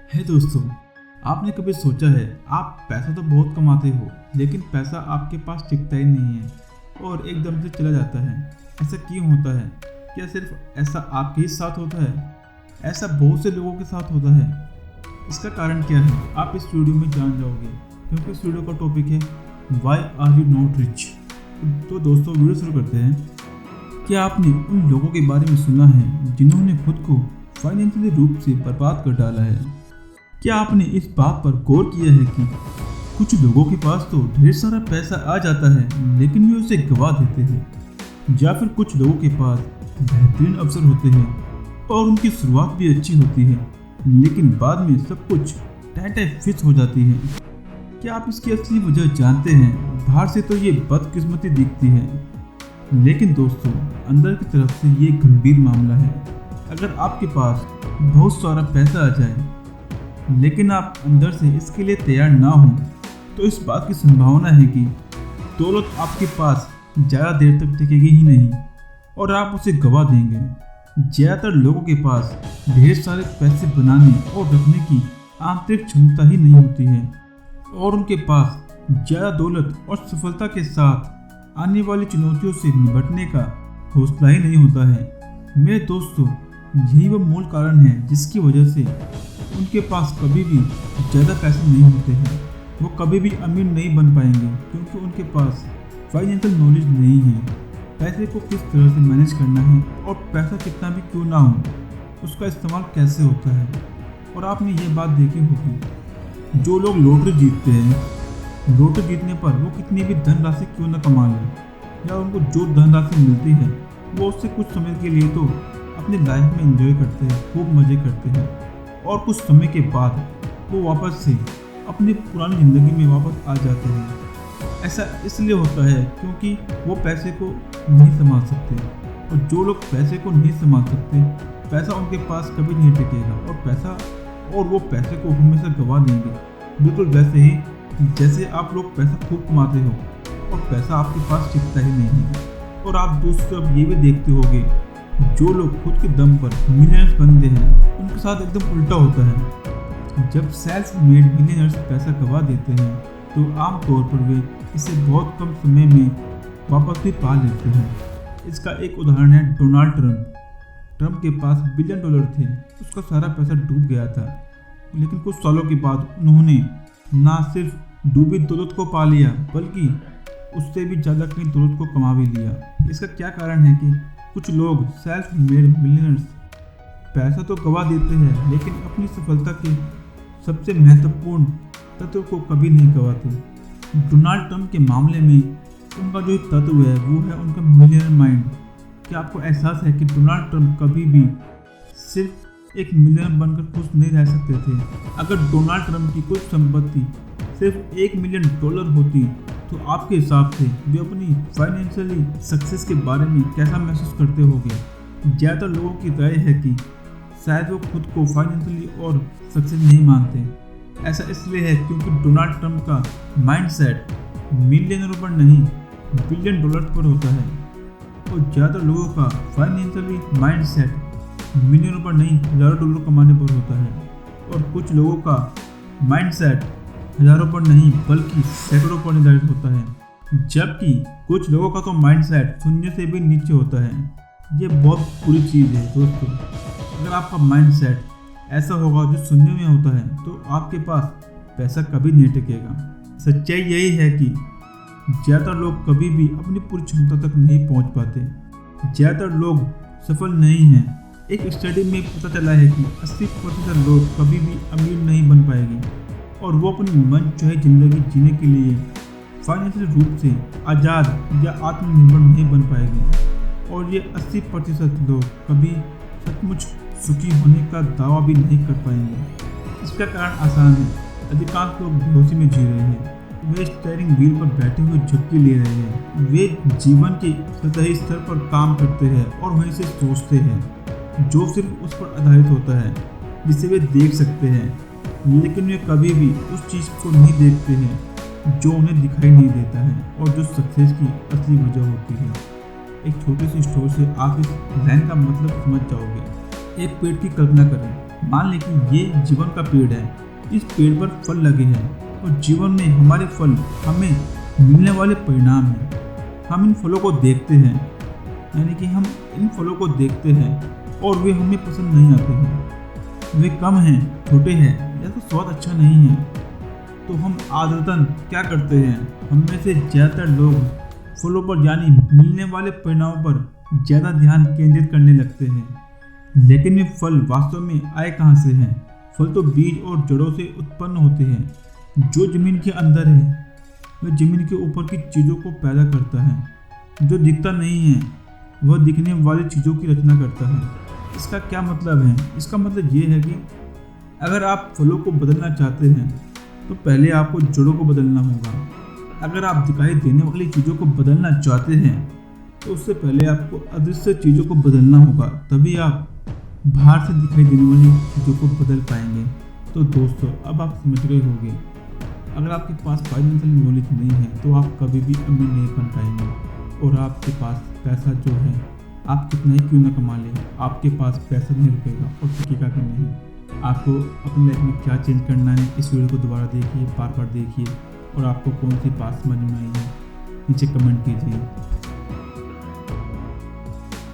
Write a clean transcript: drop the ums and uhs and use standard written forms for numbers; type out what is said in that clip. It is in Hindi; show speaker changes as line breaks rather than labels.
है दोस्तों, आपने कभी सोचा है आप पैसा तो बहुत कमाते हो लेकिन पैसा आपके पास टिकता ही नहीं है और एकदम से चला जाता है। ऐसा क्यों होता है? क्या सिर्फ ऐसा आपके ही साथ होता है? ऐसा बहुत से लोगों के साथ होता है। इसका कारण क्या है आप इस वीडियो में जान जाओगे, क्योंकि इस वीडियो का टॉपिक है why are you not rich. तो दोस्तों वीडियो शुरू करते हैं। क्या आपने उन लोगों के बारे में सुना है जिन्होंने खुद को फाइनेंशियली रूप से बर्बाद कर डाला है? क्या आपने इस बात पर गौर किया है कि कुछ लोगों के पास तो ढेर सारा पैसा आ जाता है लेकिन वे उसे गवा देते हैं, या फिर कुछ लोगों के पास बेहतरीन अवसर होते हैं और उनकी शुरुआत भी अच्छी होती है लेकिन बाद में सब कुछ टाइट फिक्स हो जाती है। क्या आप इसकी असली वजह जानते हैं? बाहर से तो ये बदकिस्मती दिखती है लेकिन दोस्तों अंदर की तरफ से ये गंभीर मामला है। अगर आपके पास बहुत सारा पैसा आ जाए लेकिन आप अंदर से इसके लिए तैयार ना हो तो इस बात की संभावना है कि दौलत आपके पास ज़्यादा देर तक टिकेगी ही नहीं और आप उसे गवा देंगे। ज़्यादातर लोगों के पास ढेर सारे पैसे बनाने और रखने की आंतरिक क्षमता ही नहीं होती है और उनके पास ज़्यादा दौलत और सफलता के साथ आने वाली चुनौतियों से निपटने का हौसला ही नहीं होता है। मेरे दोस्तों, यही वह मूल कारण है जिसकी वजह से उनके पास कभी भी ज़्यादा पैसे नहीं होते हैं। वो कभी भी अमीर नहीं बन पाएंगे क्योंकि उनके पास फाइनेंशियल नॉलेज नहीं है। पैसे को किस तरह से मैनेज करना है और पैसा कितना भी क्यों ना हो उसका इस्तेमाल कैसे होता है। और आपने ये बात देखी होगी, जो लोग लॉटरी जीतते हैं, लॉटरी जीतने पर वो कितनी भी धनराशि क्यों न कमा लें या उनको जो धनराशि मिलती है वो उससे कुछ समय के लिए तो अपनी लाइफ में एंजॉय करते हैं, खूब मज़े करते हैं और कुछ समय के बाद वो वापस से अपनी पुरानी ज़िंदगी में वापस आ जाते हैं। ऐसा इसलिए होता है क्योंकि वो पैसे को नहीं संभाल सकते और जो लोग पैसे को नहीं संभाल सकते, पैसा उनके पास कभी नहीं टिकेगा और वो पैसे को हमेशा गवा देंगे। बिल्कुल वैसे ही जैसे आप लोग पैसा खूब कमाते हो और पैसा आपके पास टिकता ही नहीं है। और आप दूसरी तरफ ये भी देखते होंगे, जो लोग खुद के दम पर मिलियनर्स बनते हैं उनके साथ एकदम उल्टा होता है। जब सेल्फ मेड मिलियनर्स पैसा गवा देते हैं तो आमतौर पर वे इसे बहुत कम समय में वापस भी पा लेते हैं। इसका एक उदाहरण है डोनाल्ड ट्रंप। ट्रंप के पास $1 बिलियन थे, उसका सारा पैसा डूब गया था लेकिन कुछ सालों के बाद उन्होंने ना सिर्फ डूबी दौलत को पा लिया बल्कि उससे भी ज़्यादा कहीं दौलत को कमा भी लिया। इसका क्या कारण है कि कुछ लोग सेल्फ मेड मिलियनर्स पैसा तो गवा देते हैं लेकिन अपनी सफलता के सबसे महत्वपूर्ण तत्व को कभी नहीं गवाते। डोनाल्ड ट्रंप के मामले में उनका जो तत्व है वो है उनका मिलियनर माइंड। क्या आपको एहसास है कि डोनाल्ड ट्रंप कभी भी सिर्फ एक मिलियनर बनकर खुश नहीं रह सकते थे? अगर डोनाल्ड ट्रंप की कुछ संपत्ति सिर्फ $1 मिलियन होती तो आपके हिसाब से वे अपनी फाइनेंशियली सक्सेस के बारे में कैसा महसूस करते होंगे? ज़्यादातर लोगों की राय है कि शायद वो खुद को फाइनेंशियली और सक्सेस नहीं मानते। ऐसा इसलिए है क्योंकि डोनाल्ड ट्रंप का माइंडसेट मिलियनरों पर नहीं $1 बिलियन पर होता है और ज़्यादातर लोगों का फाइनेंशियली माइंडसेट मिलियनों पर नहीं हज़ारों डॉलर कमाने पर होता है और कुछ लोगों का माइंडसेट हज़ारों पर नहीं बल्कि सैकड़ों पर निर्धारित होता है, जबकि कुछ लोगों का तो माइंडसेट शून्य से भी नीचे होता है। ये बहुत बुरी चीज़ है दोस्तों। अगर आपका माइंडसेट ऐसा होगा जो शून्य में होता है तो आपके पास पैसा कभी नहीं टिकेगा। सच्चाई यही है कि ज़्यादातर लोग कभी भी अपनी पूरी क्षमता तक नहीं पहुंच पाते। ज़्यादातर लोग सफल नहीं हैं। एक स्टडी में पता चला है कि 80% लोग कभी भी अमीर नहीं बन पाएंगे और वो अपनी मनचाही ज़िंदगी जीने के लिए फाइनेंशियल रूप से आज़ाद या आत्मनिर्भर नहीं बन पाएंगे। और ये 80% लोग कभी सचमुच सुखी होने का दावा भी नहीं कर पाएंगे। इसका कारण आसान है, अधिकांश लोग बेहोशी में जी रहे हैं। वे स्टीयरिंग व्हील पर बैठे हुए झुक्की ले रहे हैं। वे जीवन के सतही स्तर पर काम करते हैं और वहीं से सोचते हैं जो सिर्फ उस पर आधारित होता है जिसे वे देख सकते हैं, लेकिन वे कभी भी उस चीज़ को नहीं देखते हैं जो उन्हें दिखाई नहीं देता है और जो सक्सेस की असली वजह होती है। एक छोटी सी स्टोरी से आप इस लाइन का मतलब समझ जाओगे। एक पेड़ की कल्पना करें मान लें कि ये जीवन का पेड़ है, इस पेड़ पर फल लगे हैं और जीवन में हमारे फल हमें मिलने वाले परिणाम हैं। हम इन फलों को देखते हैं, यानी कि हम इन फलों को देखते हैं और वे हमें पसंद नहीं आते हैं, वे कम हैं, छोटे हैं या तो स्वाद अच्छा नहीं है। तो हम आदतन क्या करते हैं, हम में से ज़्यादातर लोग फलों पर यानी मिलने वाले परिणामों पर ज़्यादा ध्यान केंद्रित करने लगते हैं। लेकिन ये फल वास्तव में आए कहाँ से हैं? फल तो बीज और जड़ों से उत्पन्न होते हैं। जो ज़मीन के अंदर है वह ज़मीन के ऊपर की चीज़ों को पैदा करता है। जो दिखता नहीं है वह दिखने वाली चीज़ों की रचना करता है। इसका क्या मतलब है? इसका मतलब ये है कि अगर आप फलों को बदलना चाहते हैं तो पहले आपको जड़ों को बदलना होगा। अगर आप दिखाई देने वाली चीज़ों को बदलना चाहते हैं तो उससे पहले आपको अदृश्य चीज़ों को बदलना होगा, तभी आप बाहर से दिखाई देने वाली चीज़ों को बदल पाएंगे। तो दोस्तों, अब आप समझ गए होंगे, अगर आपके पास फाइनेंशियल नॉलेज नहीं है तो आप कभी भी अमीर नहीं बन पाएंगे। और आपके पास पैसा जो है, आप कितना ही क्यों ना कमा लें, आपके पास पैसा नहीं रुकेगा और टिकेगा भी नहीं। आपको अपनी लाइफ में क्या चेंज करना है, इस वीडियो को दोबारा देखिए, बार बार देखिए, और आपको कौन सी बात समझ में आई है नीचे कमेंट कीजिए।